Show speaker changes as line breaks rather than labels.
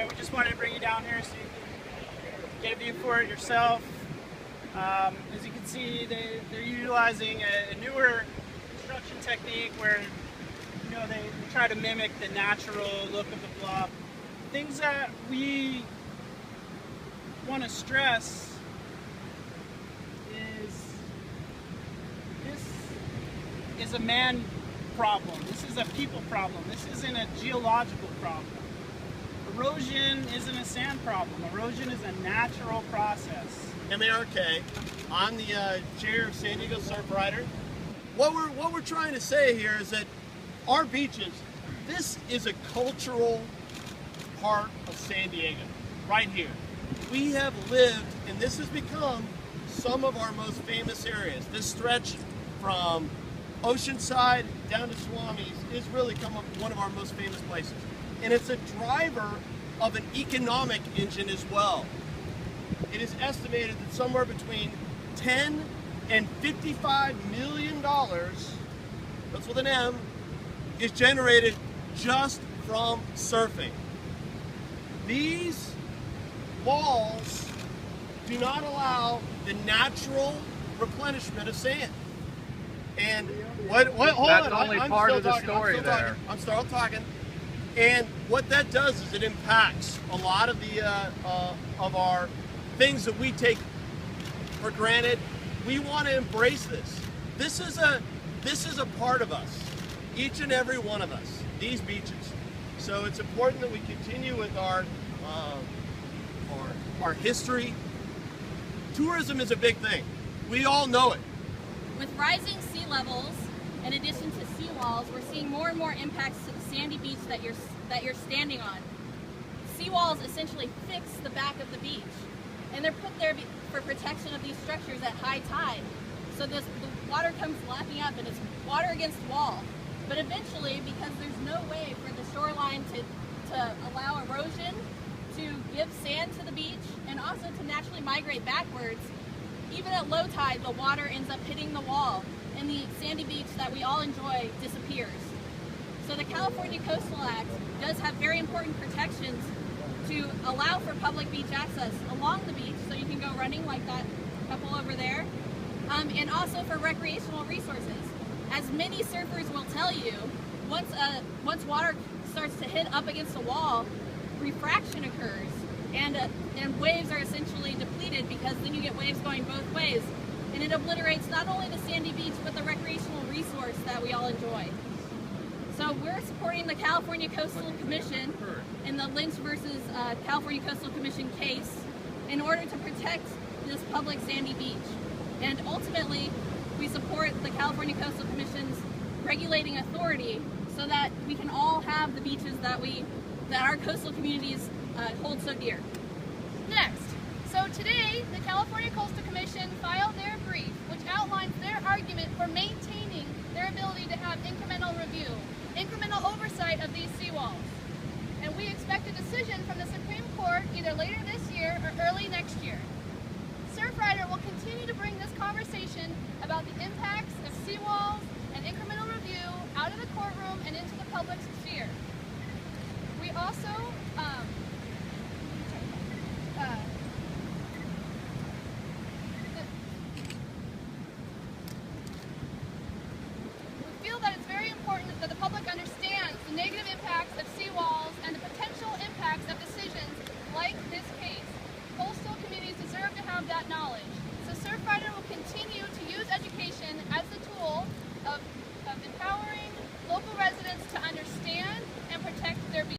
anyway, we just wanted to bring you down here so you can get a view for it yourself. As you can see, they're utilizing a newer construction technique where they try to mimic the natural look of the bluff. Things that we want to stress is this is a man problem. This is a people problem. This isn't a geological problem. Erosion isn't a sand problem. Erosion is a natural process.
M-A-R-K. I'm the chair of San Diego Surfrider. What we're trying to say here is that our beaches, this is a cultural part of San Diego, right here. We have lived, and this has become some of our most famous areas. This stretch from Oceanside down to Swami's is really come up one of our most famous places. And it's a driver of an economic engine as well. It is estimated that somewhere between $10 and $55 million, that's with an M, is generated just from surfing. These walls do not allow the natural replenishment of sand. And hold
That's
on,
only
I'm
part
still
of the
talking,
story
I'm still
there.
talking, I'm still talking. And what that does is it impacts a lot of the of our things that we take for granted. We want to embrace this. This is a part of us, each and every one of us. These beaches. So it's important that we continue with our history. Tourism is a big thing. We all know it.
With rising sea levels, in addition to seawalls, we're seeing more and more impacts to the sandy beach that you're standing on. Seawalls essentially fix the back of the beach, and they're put there for protection of these structures at high tide. So the water comes lapping up and it's water against wall. But eventually, because there's no way for the shoreline to allow erosion to give sand to the beach and also to naturally migrate backwards, even at low tide, the water ends up hitting the wall and the sandy beach that we all enjoy disappears. So the California Coastal Act does have very important protections to allow for public beach access along the beach, so you can go running like that couple over there, and also for recreational resources. As many surfers will tell you, once water starts to hit up against a wall, refraction occurs, and waves are essentially depleted, because then you get waves going both ways, and it obliterates not only the sandy beach but the recreational resource that we all enjoy. So we're supporting the California Coastal Commission in the Lynch versus California Coastal Commission case in order to protect this public sandy beach. And ultimately, we support the California Coastal Commission's regulating authority so that we can all have the beaches that our coastal communities hold so dear.
Next, so today the California Coastal Commission filed their brief, which outlines their argument for maintaining their ability to have incremental review, incremental oversight of these seawalls. And we expect a decision from the Supreme Court either later this year or early next year. Surfrider will continue to bring this conversation about the impacts of seawalls and incremental review out of the courtroom and into the public sphere. We also